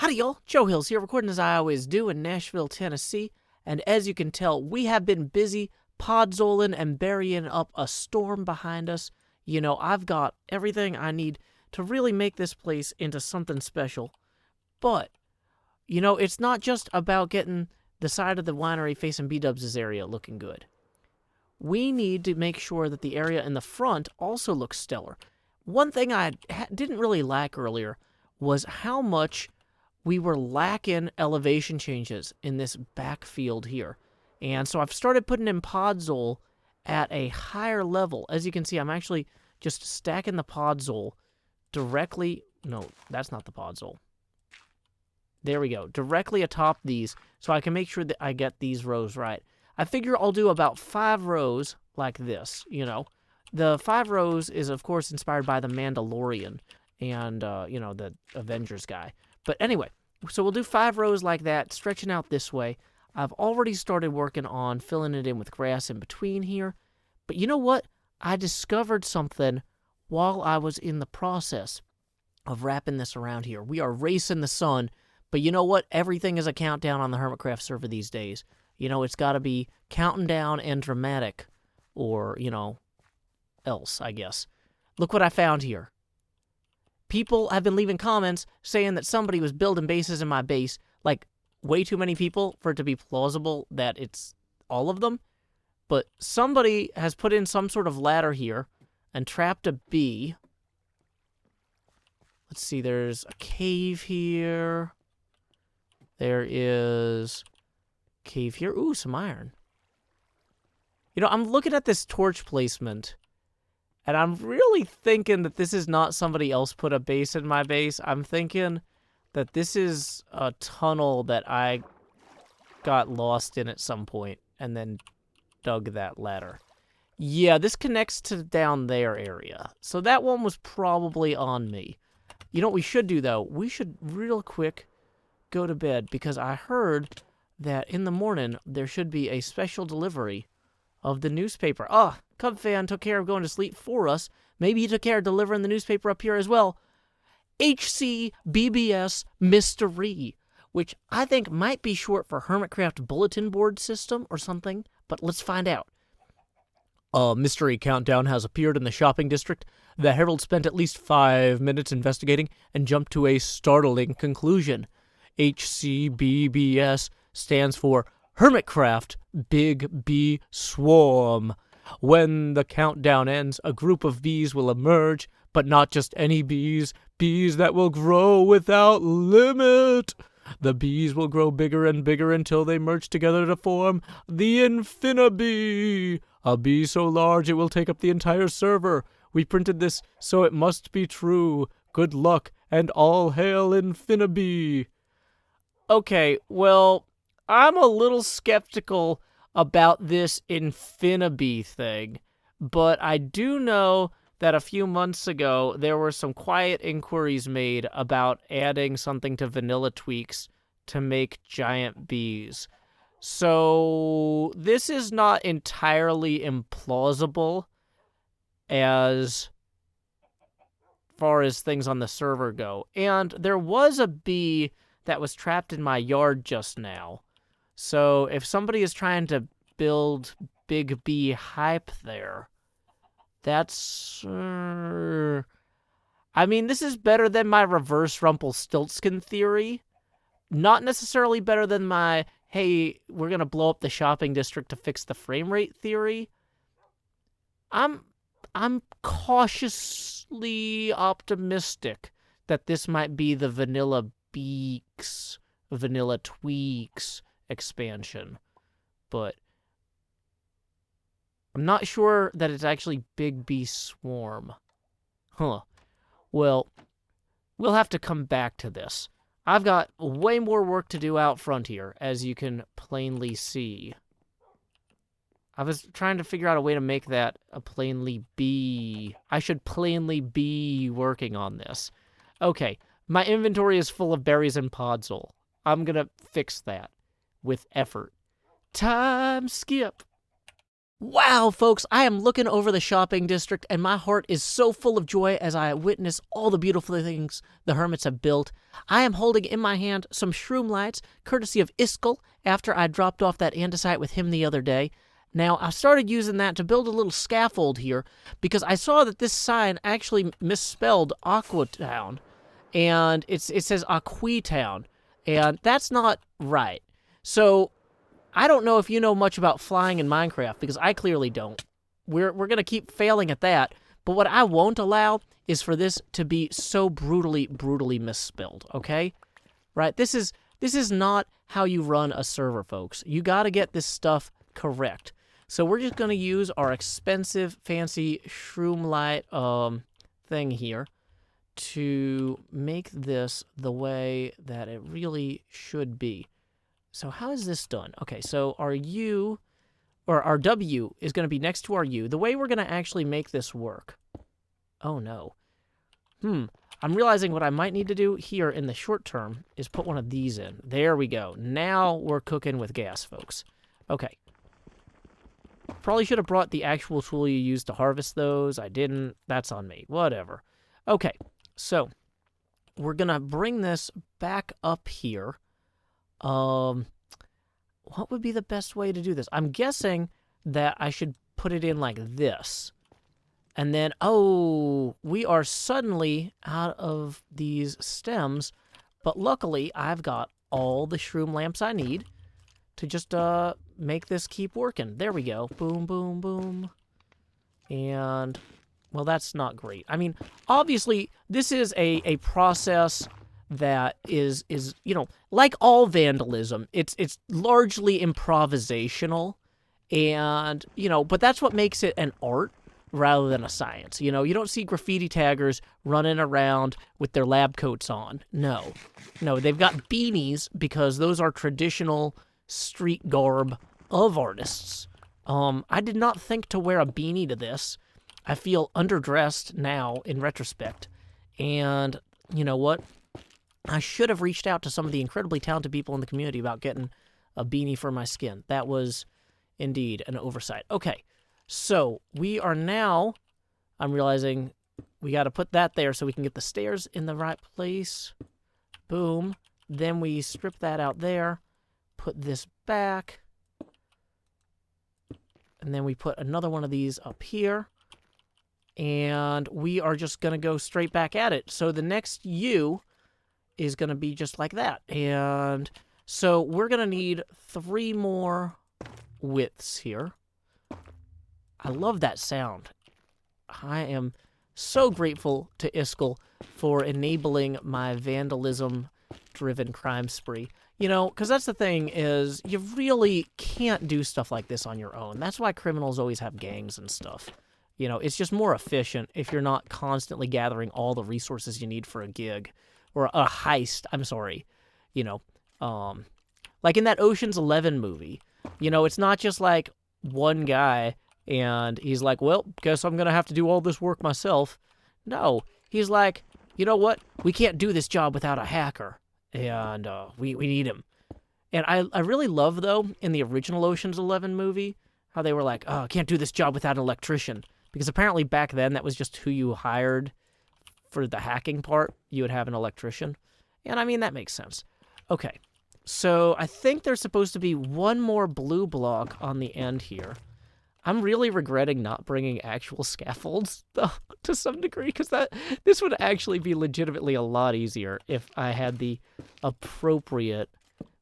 Howdy, y'all. Joe Hills here, recording as I always do in Nashville, Tennessee. And as you can tell, we have been busy podzoling and burying up a storm behind us. You know, I've got everything I need to really make this place into something special. But, you know, it's not just about getting the side of the winery facing B-Dubs' area looking good. We need to make sure that the area in the front also looks stellar. One thing I didn't really like earlier was how much we were lacking elevation changes in this backfield here. And so I've started putting in podzol at a higher level. As you can see, I'm actually just stacking the podzol directly. No, that's not the podzol. There we go. Directly atop these so I can make sure that I get these rows right. I figure I'll do about 5 rows like this, you know. The 5 rows is, of course, inspired by the Mandalorian and, you know, the Avengers guy. But anyway, so we'll do 5 rows like that, stretching out this way. I've already started working on filling it in with grass in between here. But you know what? I discovered something while I was in the process of wrapping this around here. We are racing the sun, but you know what? Everything is a countdown on the Hermitcraft server these days. You know, it's got to be counting down and dramatic, or, you know, else, I guess. Look what I found here. People have been leaving comments saying that somebody was building bases in my base, like way too many people for it to be plausible that it's all of them. But somebody has put in some sort of ladder here and trapped a bee. Let's see, there's a cave here. There is a cave here. Ooh, some iron. You know, I'm looking at this torch placement, and I'm really thinking that this is not somebody else put a base in my base. I'm thinking that this is a tunnel that I got lost in at some point and then dug that ladder. Yeah, this connects to down there area. So that one was probably on me. You know what we should do, though? We should real quick go to bed because I heard that in the morning there should be a special delivery of the newspaper. Oh, CubFan took care of going to sleep for us. Maybe he took care of delivering the newspaper up here as well. HCBBS Mystery, which I think might be short for Hermitcraft Bulletin Board System or something, but let's find out. A mystery countdown has appeared in the shopping district. The Herald spent at least 5 minutes investigating and jumped to a startling conclusion. HCBBS stands for Hermitcraft Big Bee Swarm. When the countdown ends, a group of bees will emerge, but not just any bees, bees that will grow without limit. The bees will grow bigger and bigger until they merge together to form the Infinibee, a bee so large it will take up the entire server. We printed this, so it must be true. Good luck, and all hail Infinibee. Okay, well, I'm a little skeptical about this Infinibee thing, but I do know that a few months ago there were some quiet inquiries made about adding something to vanilla tweaks to make giant bees. So this is not entirely implausible as far as things on the server go. And there was a bee that was trapped in my yard just now. So if somebody is trying to build big bee hype there, that's... I mean, this is better than my reverse Rumpelstiltskin theory. Not necessarily better than my, hey, we're going to blow up the shopping district to fix the frame rate theory. I'm cautiously optimistic that this might be the Vanilla Beaks, Vanilla Tweaks expansion. But I'm not sure that it's actually Big Bee Swarm. Huh. Well, we'll have to come back to this. I've got way more work to do out front here, as you can plainly see. I was trying to figure out a way to make that a plainly be. I should plainly be working on this. Okay, my inventory is full of berries and podzol. I'm gonna fix that with effort. Time skip. Wow, folks, I am looking over the shopping district, and my heart is so full of joy as I witness all the beautiful things the hermits have built. I am holding in my hand some shroom lights, courtesy of Iskall, after I dropped off that andesite with him the other day. Now, I started using that to build a little scaffold here, because I saw that this sign actually misspelled Aquatown, and it says Aquetown, and that's not right. So I don't know if you know much about flying in Minecraft, because I clearly don't. We're going to keep failing at that, but what I won't allow is for this to be so brutally misspelled, okay? Right? This is not how you run a server, folks. You got to get this stuff correct. So we're just going to use our expensive, fancy shroom light thing here to make this the way that it really should be. So how is this done? Okay, so our U, or our W, is going to be next to our U. The way we're going to actually make this work. Oh, no. I'm realizing what I might need to do here in the short term is put one of these in. There we go. Now we're cooking with gas, folks. Okay. Probably should have brought the actual tool you used to harvest those. I didn't. That's on me. Whatever. Okay, so we're going to bring this back up here. What would be the best way to do this? I'm guessing that I should put it in like this. And then, oh, we are suddenly out of these stems. But luckily, I've got all the shroom lamps I need to just make this keep working. There we go. Boom, boom, boom. And, well, that's not great. I mean, obviously, this is a process that is you know, like all vandalism, it's largely improvisational, and, you know, but that's what makes it an art rather than a science. You know, you don't see graffiti taggers running around with their lab coats on. No, they've got beanies because those are traditional street garb of artists. I did not think to wear a beanie to this. I feel underdressed now in retrospect, and you know what? I should have reached out to some of the incredibly talented people in the community about getting a beanie for my skin. That was indeed an oversight. Okay, so we are now, I'm realizing we got to put that there so we can get the stairs in the right place. Boom. Then we strip that out there, put this back, and then we put another one of these up here, and we are just going to go straight back at it. So the next U is going to be just like that. And so we're going to need 3 more widths here. I love that sound. I am so grateful to Iskall for enabling my vandalism-driven crime spree. You know, because that's the thing is, you really can't do stuff like this on your own. That's why criminals always have gangs and stuff. You know, it's just more efficient if you're not constantly gathering all the resources you need for a gig. Or a heist, I'm sorry. You know, like in that Ocean's 11 movie. You know, it's not just like one guy and he's like, well, guess I'm going to have to do all this work myself. No, he's like, you know what? We can't do this job without a hacker. And we need him. And I really love, though, in the original Ocean's 11 movie, how they were like, oh, I can't do this job without an electrician. Because apparently back then that was just who you hired for the hacking part. You would have an electrician. And I mean, that makes sense. Okay, so I think there's supposed to be one more blue block on the end here. I'm really regretting not bringing actual scaffolds, though, to some degree, because this would actually be legitimately a lot easier if I had the appropriate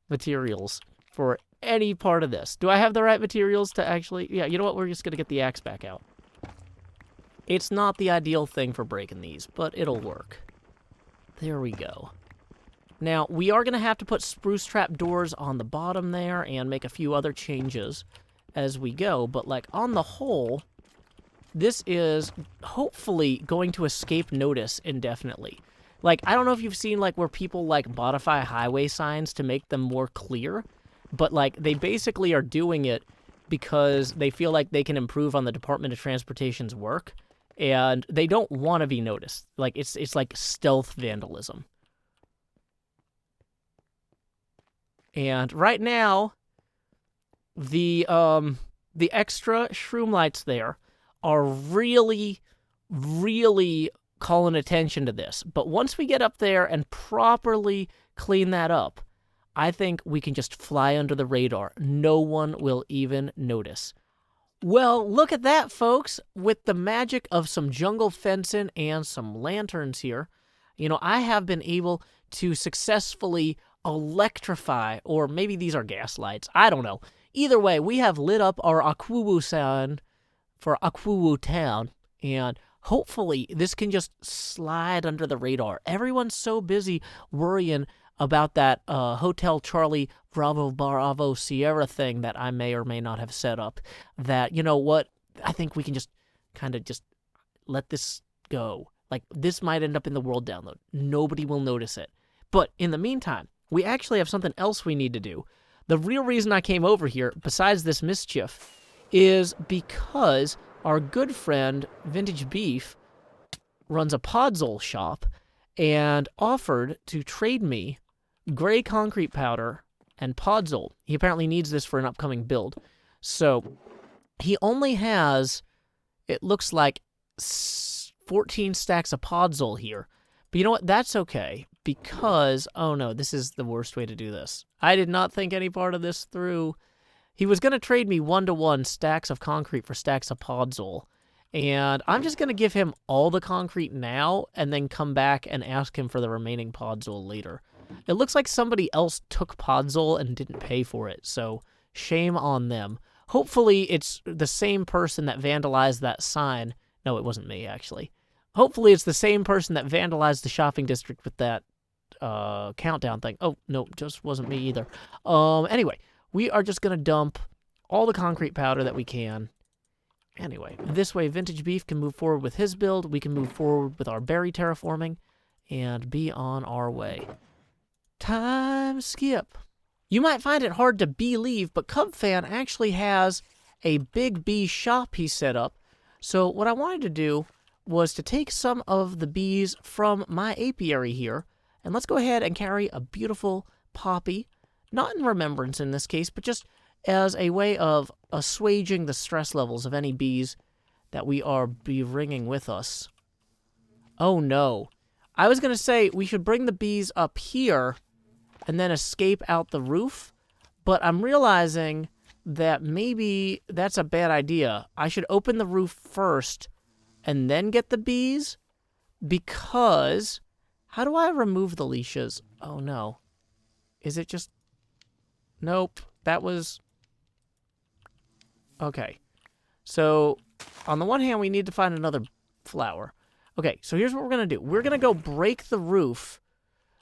materials for any part of this. Do I have the right materials to actually... Yeah, you know what? We're just going to get the axe back out. It's not the ideal thing for breaking these, but it'll work. There we go. Now, we are going to have to put spruce trap doors on the bottom there and make a few other changes as we go, but like on the whole, this is hopefully going to escape notice indefinitely. Like, I don't know if you've seen like where people like modify highway signs to make them more clear, but like they basically are doing it because they feel like they can improve on the Department of Transportation's work, and they don't want to be noticed. Like it's like stealth vandalism. And right now, the the extra shroom lights there are really, really calling attention to this. But once we get up there and properly clean that up, I think we can just fly under the radar. No one will even notice. Well, look at that, folks. With the magic of some jungle fencing and some lanterns here, I have been able to successfully electrify, or maybe these are gas lights. I don't know. Either way, we have lit up our Aquatown sign for Aquatown, and hopefully this can just slide under the radar. Everyone's so busy worrying about that Hotel Charlie Bravo Sierra thing that I may or may not have set up, that, you know what, I think we can just kind of just let this go. Like, this might end up in the world download. Nobody will notice it. But in the meantime, we actually have something else we need to do. The real reason I came over here, besides this mischief, is because our good friend Vintage Beef runs a Podzol shop and offered to trade me gray concrete powder and Podzol. He apparently needs this for an upcoming build. So he only has, it looks like, 14 stacks of Podzol here. But you know what? That's okay, because, oh no, this is the worst way to do this. I did not think any part of this through. He was going to trade me 1-to-1 stacks of concrete for stacks of Podzol. And I'm just going to give him all the concrete now and then come back and ask him for the remaining Podzol later. It looks like somebody else took Podzol and didn't pay for it, so shame on them. Hopefully it's the same person that vandalized that sign. No, it wasn't me, actually. Hopefully it's the same person that vandalized the shopping district with that countdown thing. Oh, no, just wasn't me either. Anyway, we are just going to dump all the concrete powder that we can. Anyway, this way Vintage Beef can move forward with his build, we can move forward with our berry terraforming, and be on our way. Time skip. You might find it hard to believe, but CubFan actually has a big bee shop he set up. So what I wanted to do was to take some of the bees from my apiary here, and let's go ahead and carry a beautiful poppy, not in remembrance in this case, but just as a way of assuaging the stress levels of any bees that we are bringing with us. Oh no. I was going to say we should bring the bees up here and then escape out the roof, but I'm realizing that maybe that's a bad idea. I should open the roof first and then get the bees, because how do I remove the leashes? Oh no. Is it just... Nope. That was... Okay. So, on the one hand, we need to find another flower. Okay, so here's what we're going to do. We're going to go break the roof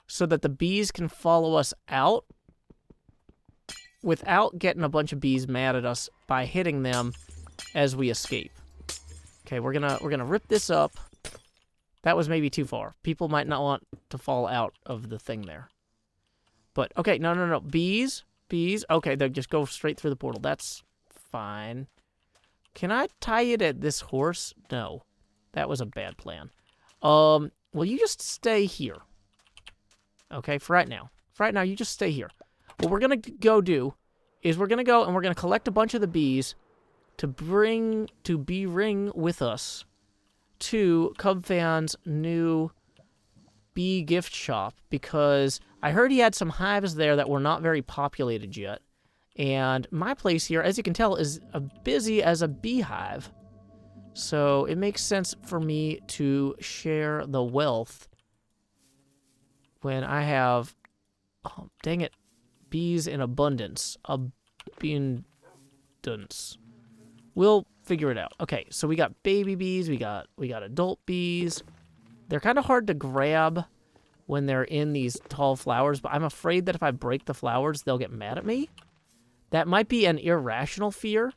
so that the bees can follow us out without getting a bunch of bees mad at us by hitting them as we escape. Okay, we're gonna rip this up. That was maybe too far. People might not want to fall out of the thing there. But, okay, no. Bees. Okay, they'll just go straight through the portal. That's fine. Can I tie it at this horse? No. That was a bad plan. Will you just stay here? Okay, for right now. For right now, you just stay here. What we're going to go do is we're going to go and we're going to collect a bunch of the bees to bring with us to CubFan's new bee gift shop, because I heard he had some hives there that were not very populated yet. And my place here, as you can tell, is as busy as a beehive. So it makes sense for me to share the wealth when I have, oh, dang it, bees in abundance. Abundance. We'll figure it out. Okay, so we got baby bees, we got adult bees. They're kind of hard to grab when they're in these tall flowers, but I'm afraid that if I break the flowers, they'll get mad at me. That might be an irrational fear.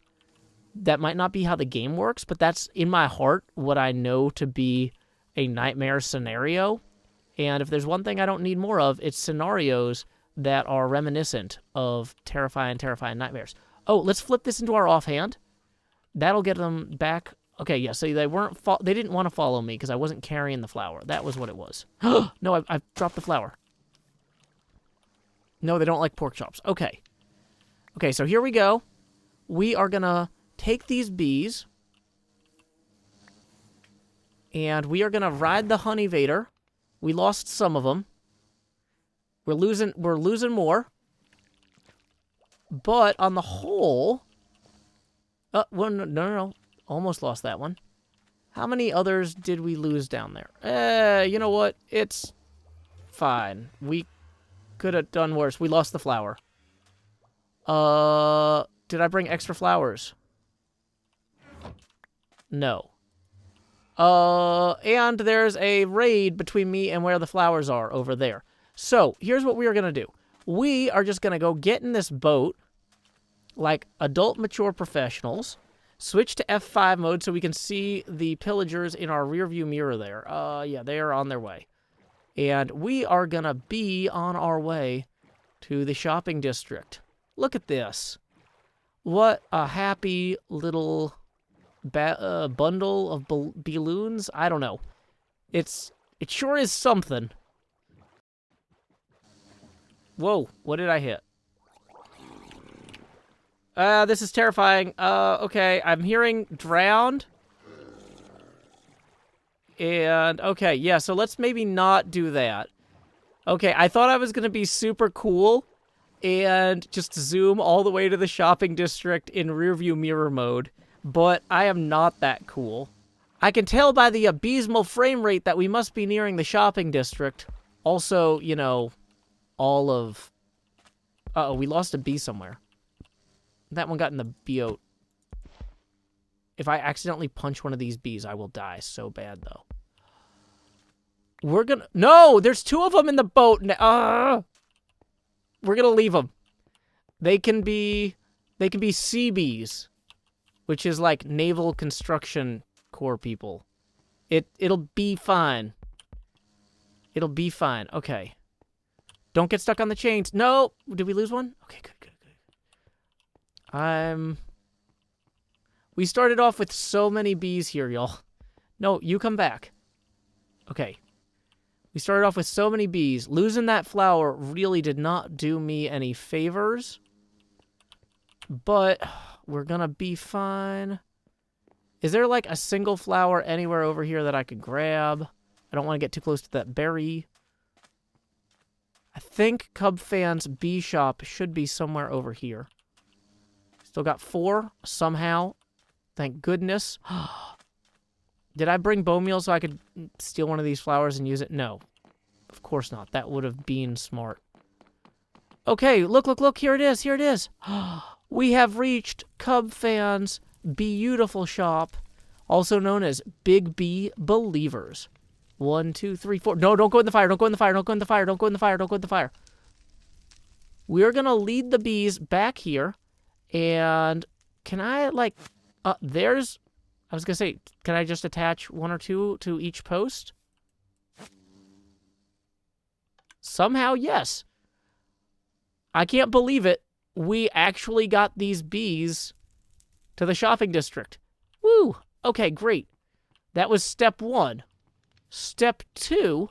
That might not be how the game works, but that's in my heart what I know to be a nightmare scenario. And if there's one thing I don't need more of, it's scenarios that are reminiscent of terrifying nightmares. Oh, let's flip this into our offhand. That'll get them back. Okay, yeah, so they didn't want to follow me because I wasn't carrying the flower. That was what it was. No, I dropped the flower. No, they don't like pork chops. Okay. Okay, so here we go. We are going to take these bees, and we are going to ride the honeyvator. We lost some of them. We're losing more. But on the whole... well, no. Almost lost that one. How many others did we lose down there? You know what? It's fine. We could have done worse. We lost the flower. Did I bring extra flowers? No. And there's a raid between me and where the flowers are over there. So, here's what we are going to do. We are just going to go get in this boat, like adult, mature professionals, switch to F5 mode so we can see the pillagers in our rearview mirror there. Yeah, they are on their way. And we are going to be on our way to the shopping district. Look at this. What a happy little bundle of balloons. I don't know. It sure is something. Whoa, what did I hit? This is terrifying. Okay, I'm hearing drowned. And, okay, yeah, so let's maybe not do that. Okay, I thought I was going to be super cool and just zoom all the way to the shopping district in rearview mirror mode, but I am not that cool. I can tell by the abysmal frame rate that we must be nearing the shopping district. Also, you know, all of... Uh-oh, we lost a bee somewhere. That one got in the boat. If I accidentally punch one of these bees, I will die so bad, though. We're gonna... No! There's two of them in the boat! We're gonna leave them. They can be sea bees, which is like naval construction corps people. It'll be fine. It'll be fine. Okay. Don't get stuck on the chains. No! Did we lose one? Okay, good. We started off with so many bees here, y'all. No, you come back. Okay. We started off with so many bees. Losing that flower really did not do me any favors. But we're gonna be fine. Is there like a single flower anywhere over here that I could grab? I don't want to get too close to that berry. I think CubFan's bee shop should be somewhere over here. Still got 4 somehow. Thank goodness. Did I bring bone meal so I could steal one of these flowers and use it? No. Of course not. That would have been smart. Okay, look. Here it is. We have reached CubFan's beautiful shop, also known as Big B Believers. 1, 2, 3, 4. No, don't go in the fire. Don't go in the fire. We're going to lead the bees back here. And can I, like, I was going to say, can I just attach 1 or 2 to each post? Somehow, yes. I can't believe it. We actually got these bees to the shopping district. Woo! Okay, great. That was step 1. Step 2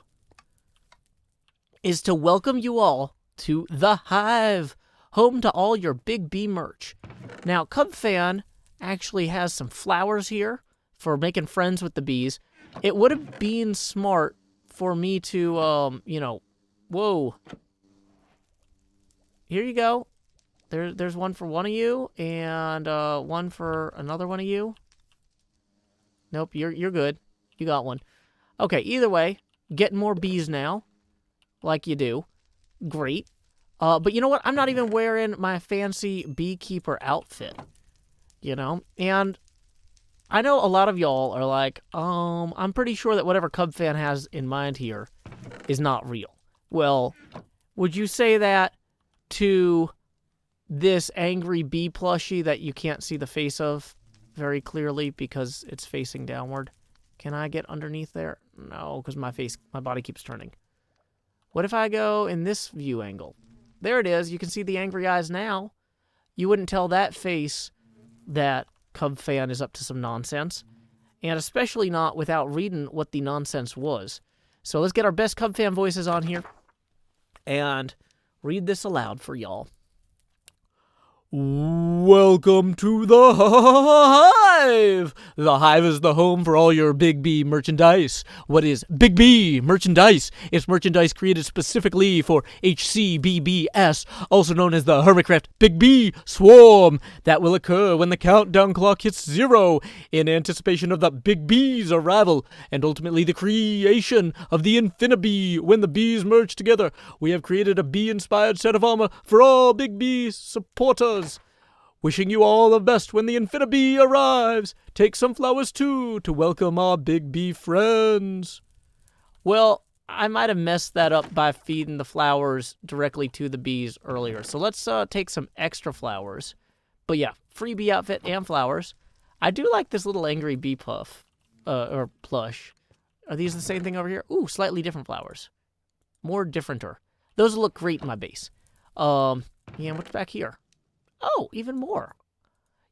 is to welcome you all to the Hive, home to all your Big B merch. Now, CubFan actually has some flowers here for making friends with the bees. It would have been smart for me to, whoa. Here you go. There's one for one of you, and one for another one of you. Nope, you're good. You got one. Okay, either way, getting more bees now, like you do. Great. But you know what? I'm not even wearing my fancy beekeeper outfit, you know? And I know a lot of y'all are like, I'm pretty sure that whatever CubFan has in mind here is not real. Well, would you say that to this angry bee plushie that you can't see the face of very clearly because it's facing downward? Can I get underneath there? No, because my body keeps turning. What if I go in this view angle? There it is. You can see the angry eyes now. You wouldn't tell that face that CubFan is up to some nonsense, and especially not without reading what the nonsense was. So let's get our best CubFan voices on here and read this aloud for y'all. Welcome to the Hive! The Hive is the home for all your Big B merchandise. What is Big B merchandise? It's merchandise created specifically for HCBBS, also known as the Hermitcraft Big B Swarm. That will occur when the countdown clock hits 0 in anticipation of the Big B's arrival and ultimately the creation of the Infinibee. When the bees merge together, we have created a bee-inspired set of armor for all Big B supporters. Wishing you all the best when the Infinibee arrives. Take some flowers, too, to welcome our Big B friends. Well, I might have messed that up by feeding the flowers directly to the bees earlier. So let's take some extra flowers. But yeah, free bee outfit and flowers. I do like this little angry bee puff, or plush. Are these the same thing over here? Ooh, slightly different flowers. More differenter. Those look great in my base. Yeah, what's back here? Oh, even more.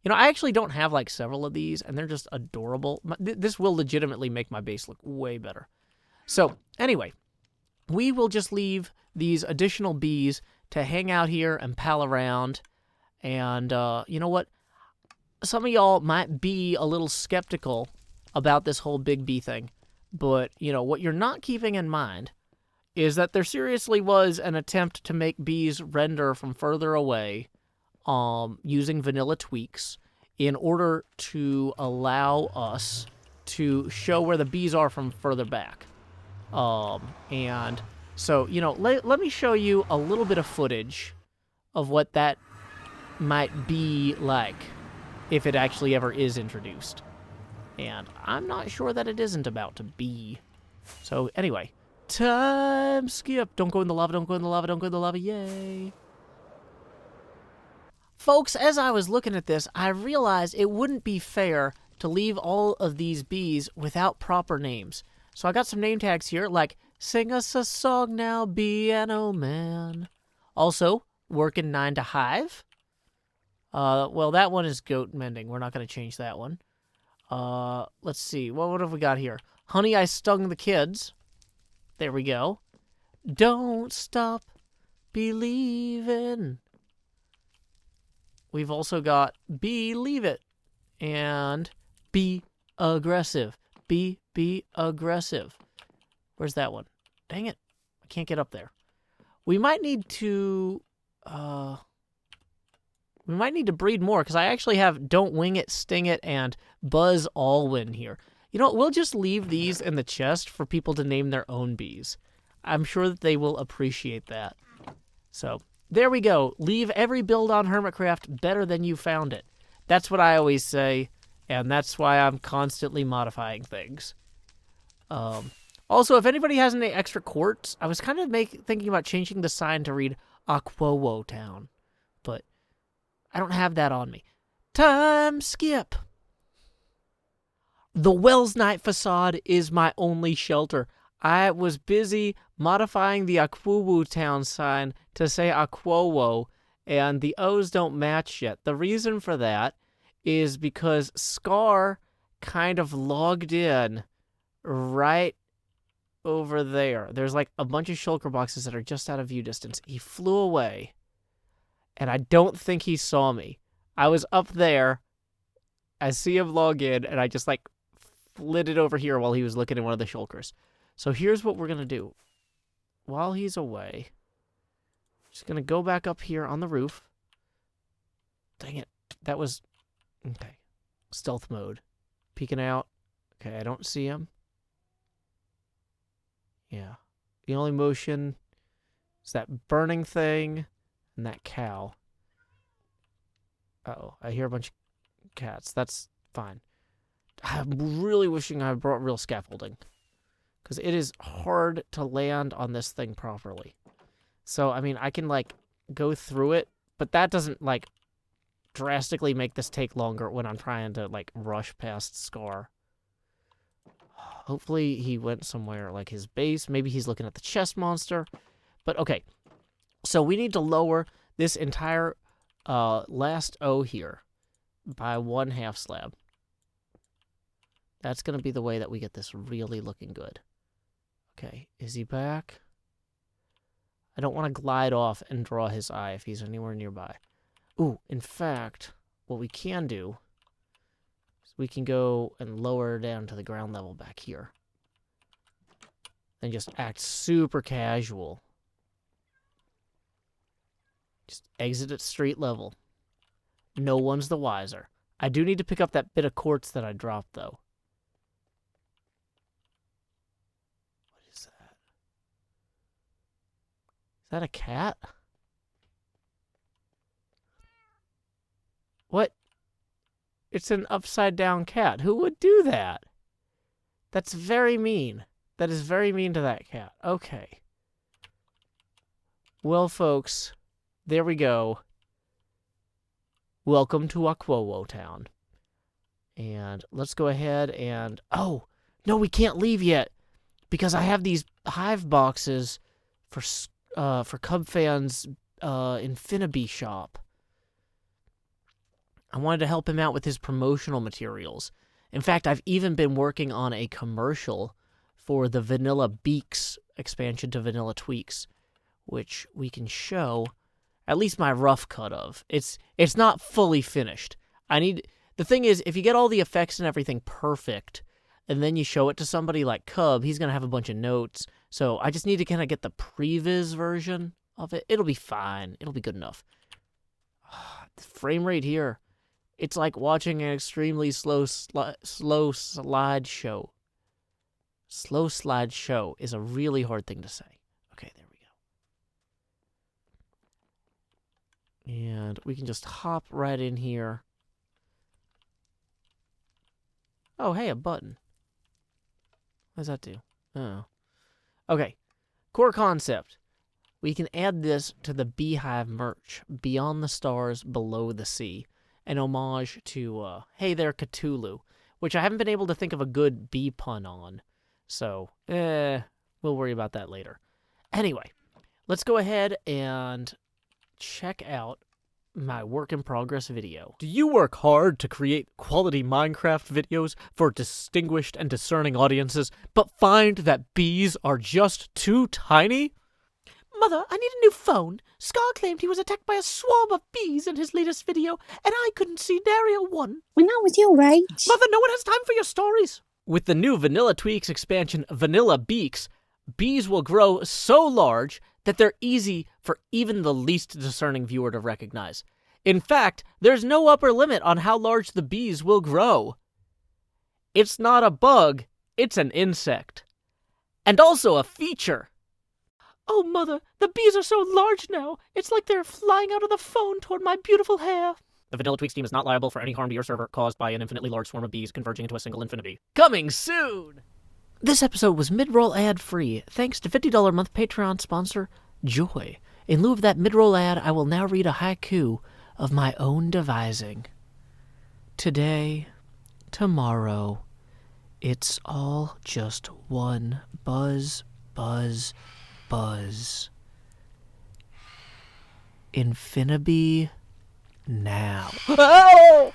You know, I actually don't have like several of these, and they're just adorable. This will legitimately make my base look way better. So, anyway, we will just leave these additional bees to hang out here and pal around. And, you know what? Some of y'all might be a little skeptical about this whole Big B thing. But, you know, what you're not keeping in mind is that there seriously was an attempt to make bees render from further away using vanilla tweaks in order to allow us to show where the bees are from further back. And so, you know, let me show you a little bit of footage of what that might be like if it actually ever is introduced. And I'm not sure that it isn't about to be. So anyway, time skip. Don't go in the lava, don't go in the lava, don't go in the lava, yay. Folks, as I was looking at this, I realized it wouldn't be fair to leave all of these bees without proper names. So I got some name tags here, like, sing us a song now, piano man. Also, working 9 to Hive. Well, that one is goat mending. We're not going to change that one. Let's see. What have we got here? Honey, I stung the kids. There we go. Don't stop believing. We've also got believe it and be aggressive. Be aggressive. Where's that one? Dang it. I can't get up there. We might need to breed more because I actually have don't wing it, sting it, and Buzz Alwyn here. You know what? We'll just leave these in the chest for people to name their own bees. I'm sure that they will appreciate that. So there we go. Leave every build on Hermitcraft better than you found it. That's what I always say, and that's why I'm constantly modifying things. Also, if anybody has any extra quartz, I was kind of thinking about changing the sign to read Aquatown, but I don't have that on me. Time skip. The Wells Night facade is my only shelter. I was busy modifying the Aquatown sign to say Aquowo, and the O's don't match yet. The reason for that is because Scar kind of logged in right over there. There's like a bunch of shulker boxes that are just out of view distance. He flew away, and I don't think he saw me. I was up there. I see him log in, and I just like flitted over here while he was looking at one of the shulkers. So here's what we're going to do. While he's away, just going to go back up here on the roof. Dang it. That was... Okay. Stealth mode. Peeking out. Okay, I don't see him. Yeah. The only motion is that burning thing and that cow. Uh-oh. I hear a bunch of cats. That's fine. I'm really wishing I brought real scaffolding, because it is hard to land on this thing properly. So, I mean, I can, like, go through it, but that doesn't, like, drastically make this take longer when I'm trying to, like, rush past Scar. Hopefully he went somewhere, like, his base. Maybe he's looking at the chest monster. But, okay. So, we need to lower this entire last O here by 1/2 slab. That's going to be the way that we get this really looking good. Okay, is he back? I don't want to glide off and draw his eye if he's anywhere nearby. Ooh, in fact, what we can do is we can go and lower down to the ground level back here. Then just act super casual. Just exit at street level. No one's the wiser. I do need to pick up that bit of quartz that I dropped, though. What is that? Is that a cat? What? It's an upside-down cat. Who would do that? That's very mean. That is very mean to that cat. Okay. Well, folks, there we go. Welcome to Aquatown. And let's go ahead and... Oh, no, we can't leave yet. Because I have these hive boxes for CubFan's Infinibee shop. I wanted to help him out with his promotional materials. In fact, I've even been working on a commercial for the Vanilla Beaks expansion to Vanilla Tweaks, which we can show at least my rough cut of. It's not fully finished. The thing is, if you get all the effects and everything perfect, and then you show it to somebody like Cub, he's going to have a bunch of notes. So I just need to kind of get the previs version of it. It'll be fine. It'll be good enough. The frame rate here, it's like watching an extremely slow slideshow. Slow slideshow is a really hard thing to say. Okay, there we go. And we can just hop right in here. Oh, hey, a button. What does that do? Oh. Okay. Core concept. We can add this to the Beehive merch, Beyond the Stars, Below the Sea, an homage to Hey There, Cthulhu, which I haven't been able to think of a good bee pun on. So, we'll worry about that later. Anyway, let's go ahead and check out my work in progress video. Do you work hard to create quality Minecraft videos for distinguished and discerning audiences, but find that bees are just too tiny? Mother, I need a new phone. Scar claimed he was attacked by a swarm of bees in his latest video, and I couldn't see nary a one. When I was your age. Mother, no one has time for your stories. With the new Vanilla Tweaks expansion, Vanilla Beaks, bees will grow so large that they're easy for even the least discerning viewer to recognize. In fact, there's no upper limit on how large the bees will grow. It's not a bug, it's an insect. And also a feature. Oh, Mother, the bees are so large now, it's like they're flying out of the phone toward my beautiful hair. The Vanilla Tweaks team is not liable for any harm to your server caused by an infinitely large swarm of bees converging into a single Infinibee. Coming soon! This episode was mid-roll ad-free, thanks to $50 a month Patreon sponsor, Joy. In lieu of that mid-roll ad, I will now read a haiku of my own devising. Today, tomorrow, it's all just one buzz, buzz, buzz. Infinibee now. Oh!